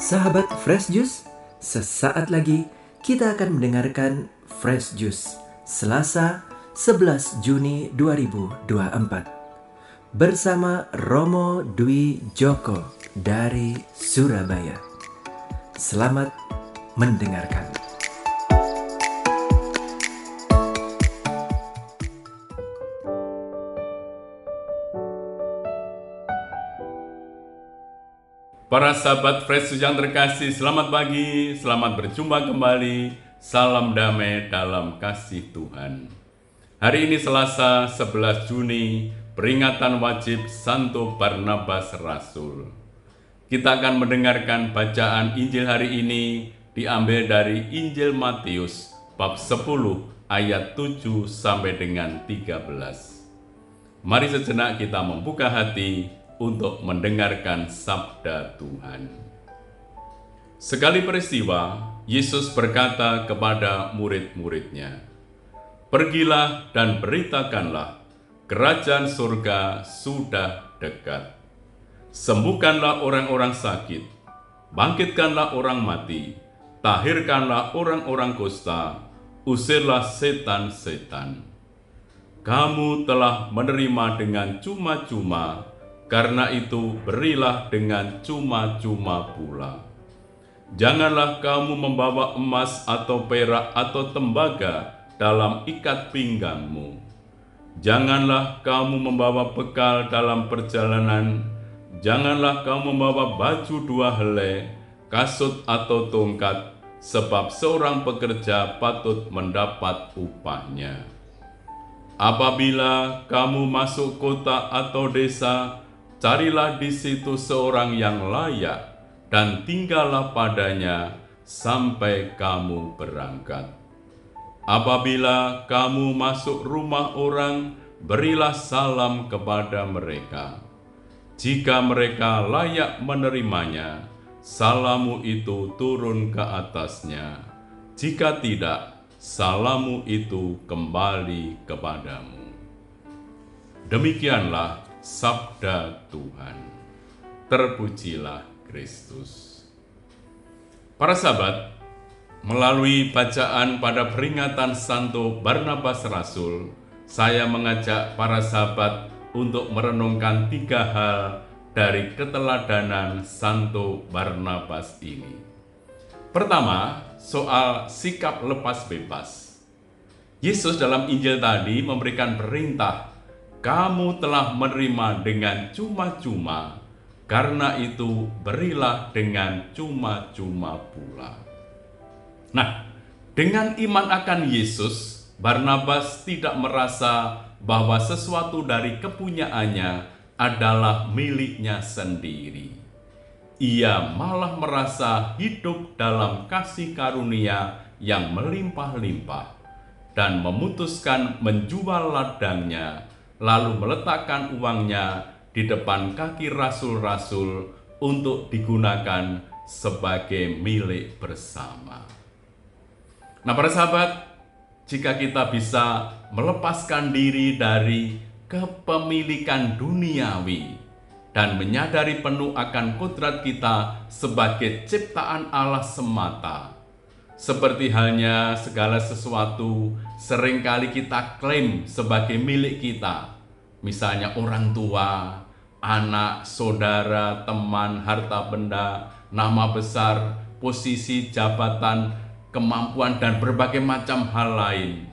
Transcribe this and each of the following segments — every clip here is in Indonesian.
Sahabat Fresh Juice, sesaat lagi kita akan mendengarkan Fresh Juice Selasa 11 Juni 2024 bersama Romo Dwi Joko dari Surabaya. Selamat mendengarkan. Para sahabat Fresh Juice yang terkasih, selamat pagi, selamat berjumpa kembali. Salam damai dalam kasih Tuhan. Hari ini Selasa 11 Juni, peringatan wajib Santo Barnabas Rasul. Kita akan mendengarkan bacaan Injil hari ini diambil dari Injil Matius bab 10 ayat 7 sampai dengan 13. Mari sejenak kita membuka hati untuk mendengarkan sabda Tuhan. Sekali peristiwa, Yesus berkata kepada murid-muridnya, "Pergilah dan beritakanlah, kerajaan surga sudah dekat. Sembuhkanlah orang-orang sakit, bangkitkanlah orang mati, tahirkanlah orang-orang kusta, usirlah setan-setan. Kamu telah menerima dengan cuma-cuma, karena itu berilah dengan cuma-cuma pula. Janganlah kamu membawa emas atau perak atau tembaga dalam ikat pinggangmu. Janganlah kamu membawa bekal dalam perjalanan. Janganlah kamu membawa baju 2 helai, kasut atau tongkat, sebab seorang pekerja patut mendapat upahnya. Apabila kamu masuk kota atau desa, carilah di situ seorang yang layak dan tinggallah padanya sampai kamu berangkat. Apabila kamu masuk rumah orang, berilah salam kepada mereka. Jika mereka layak menerimanya, salammu itu turun ke atasnya. Jika tidak, salammu itu kembali kepadamu." Demikianlah sabda Tuhan. Terpujilah Kristus. Para sahabat, melalui bacaan pada peringatan Santo Barnabas Rasul, saya mengajak para sahabat untuk merenungkan 3 hal dari keteladanan Santo Barnabas ini. Pertama, soal sikap lepas bebas. Yesus dalam Injil tadi memberikan perintah, "Kamu telah menerima dengan cuma-cuma, karena itu berilah dengan cuma-cuma pula." Nah, dengan iman akan Yesus, Barnabas tidak merasa bahwa sesuatu dari kepunyaannya adalah miliknya sendiri. Ia malah merasa hidup dalam kasih karunia yang melimpah-limpah dan memutuskan menjual ladangnya, lalu meletakkan uangnya di depan kaki rasul-rasul untuk digunakan sebagai milik bersama. Nah, para sahabat, jika kita bisa melepaskan diri dari kepemilikan duniawi dan menyadari penuh akan kodrat kita sebagai ciptaan Allah semata, seperti halnya segala sesuatu seringkali kita klaim sebagai milik kita, misalnya orang tua, anak, saudara, teman, harta benda, nama besar, posisi, jabatan, kemampuan, dan berbagai macam hal lain.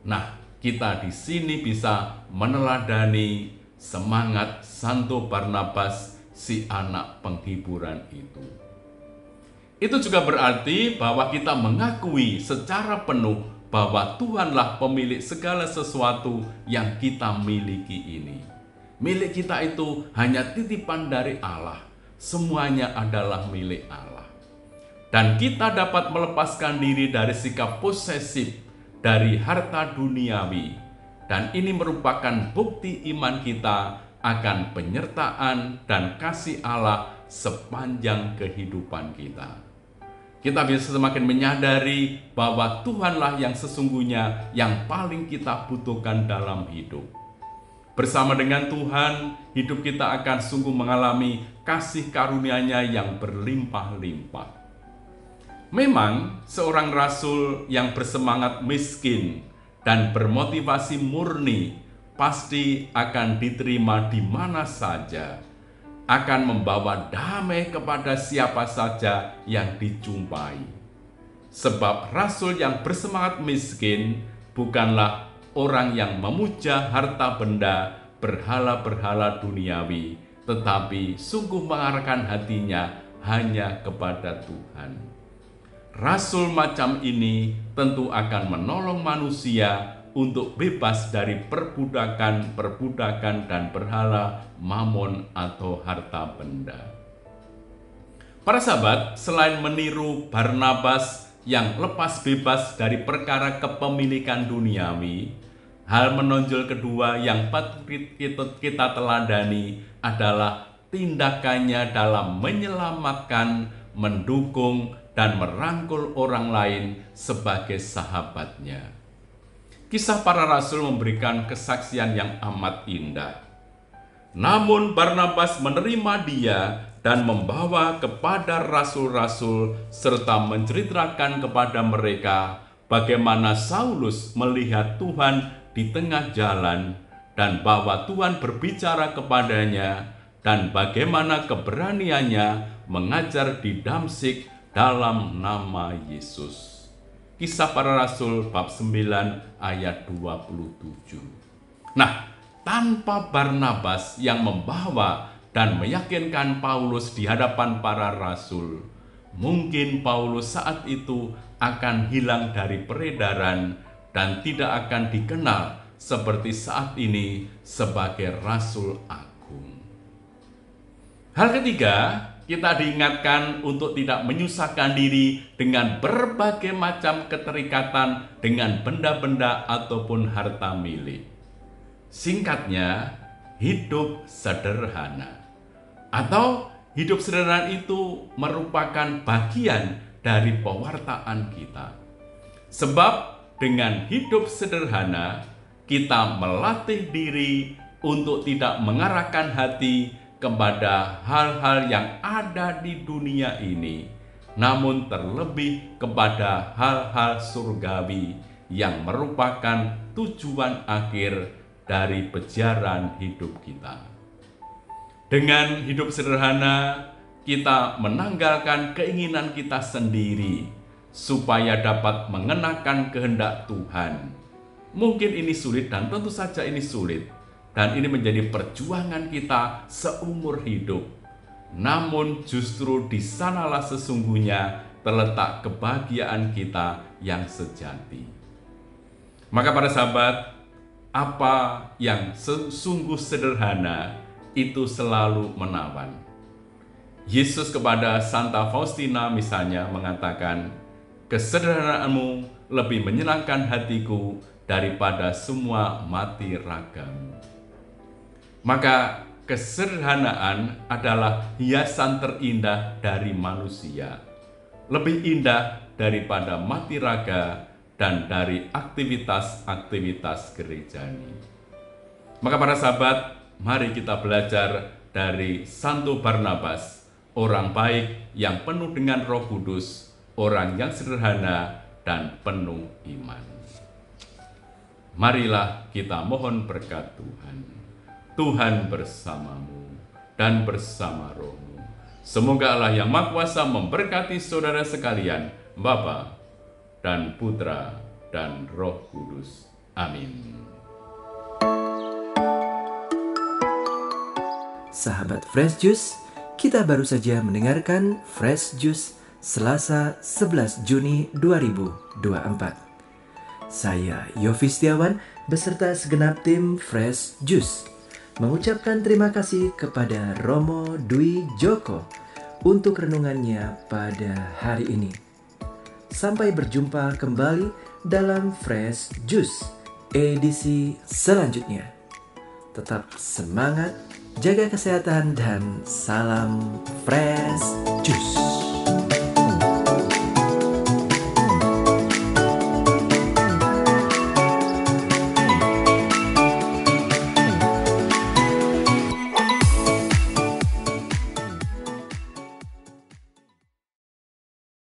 Nah, kita di sini bisa meneladani semangat Santo Barnabas, si anak penghiburan itu. Itu juga berarti bahwa kita mengakui secara penuh bahwa Tuhanlah pemilik segala sesuatu yang kita miliki ini. Milik kita itu hanya titipan dari Allah. Semuanya adalah milik Allah. Dan kita dapat melepaskan diri dari sikap posesif dari harta duniawi. Dan ini merupakan bukti iman kita akan penyertaan dan kasih Allah sepanjang kehidupan kita. Kita bisa semakin menyadari bahwa Tuhanlah yang sesungguhnya yang paling kita butuhkan dalam hidup. Bersama dengan Tuhan, hidup kita akan sungguh mengalami kasih karunia-Nya yang berlimpah-limpah. Memang seorang rasul yang bersemangat miskin dan bermotivasi murni pasti akan diterima di mana saja, akan membawa damai kepada siapa saja yang dijumpai. Sebab rasul yang bersemangat miskin bukanlah orang yang memuja harta benda, berhala-berhala duniawi, tetapi sungguh mengarahkan hatinya hanya kepada Tuhan. Rasul macam ini tentu akan menolong manusia untuk bebas dari perbudakan dan berhala, mamon atau harta benda. Para sahabat, selain meniru Barnabas yang lepas bebas dari perkara kepemilikan duniawi, hal menonjol kedua yang patut kita teladani adalah tindakannya dalam menyelamatkan, mendukung, dan merangkul orang lain sebagai sahabatnya. Kisah para rasul memberikan kesaksian yang amat indah. Namun Barnabas menerima dia dan membawa kepada rasul-rasul serta menceritakan kepada mereka bagaimana Saulus melihat Tuhan di tengah jalan dan bahwa Tuhan berbicara kepadanya dan bagaimana keberaniannya mengajar di Damsyik dalam nama Yesus. Kisah para Rasul bab 9 ayat 27. Nah, tanpa Barnabas yang membawa dan meyakinkan Paulus di hadapan para rasul, mungkin Paulus saat itu akan hilang dari peredaran dan tidak akan dikenal seperti saat ini sebagai Rasul Agung. Hal ketiga, kita diingatkan untuk tidak menyusahkan diri dengan berbagai macam keterikatan dengan benda-benda ataupun harta milik. Singkatnya, hidup sederhana. Atau hidup sederhana itu merupakan bagian dari pewartaan kita. Sebab dengan hidup sederhana, kita melatih diri untuk tidak mengarahkan hati kepada hal-hal yang ada di dunia ini, namun terlebih kepada hal-hal surgawi yang merupakan tujuan akhir dari pejaran hidup kita. Dengan hidup sederhana, kita menanggalkan keinginan kita sendiri supaya dapat mengenakan kehendak Tuhan. Mungkin ini sulit dan tentu saja ini sulit. Dan ini menjadi perjuangan kita seumur hidup. Namun justru di sanalah sesungguhnya terletak kebahagiaan kita yang sejati. Maka para sahabat, apa yang sungguh sederhana itu selalu menawan. Yesus kepada Santa Faustina misalnya mengatakan, "Kesederhanaanmu lebih menyenangkan hatiku daripada semua mati ragamu." Maka kesederhanaan adalah hiasan terindah dari manusia, lebih indah daripada mati raga dan dari aktivitas-aktivitas gerejani. Maka para sahabat, mari kita belajar dari Santo Barnabas, orang baik yang penuh dengan Roh Kudus, orang yang sederhana dan penuh iman. Marilah kita mohon berkat Tuhan. Tuhan bersamamu dan bersama rohmu. Semoga Allah yang Maha Kuasa memberkati saudara sekalian, Bapa dan Putra dan Roh Kudus. Amin. Sahabat Fresh Juice, kita baru saja mendengarkan Fresh Juice Selasa 11 Juni 2024. Saya Yofi Setiawan beserta segenap tim Fresh Juice mengucapkan terima kasih kepada Romo Dwi Joko untuk renungannya pada hari ini. Sampai berjumpa kembali dalam Fresh Juice edisi selanjutnya. Tetap semangat, jaga kesehatan, dan salam Fresh Juice.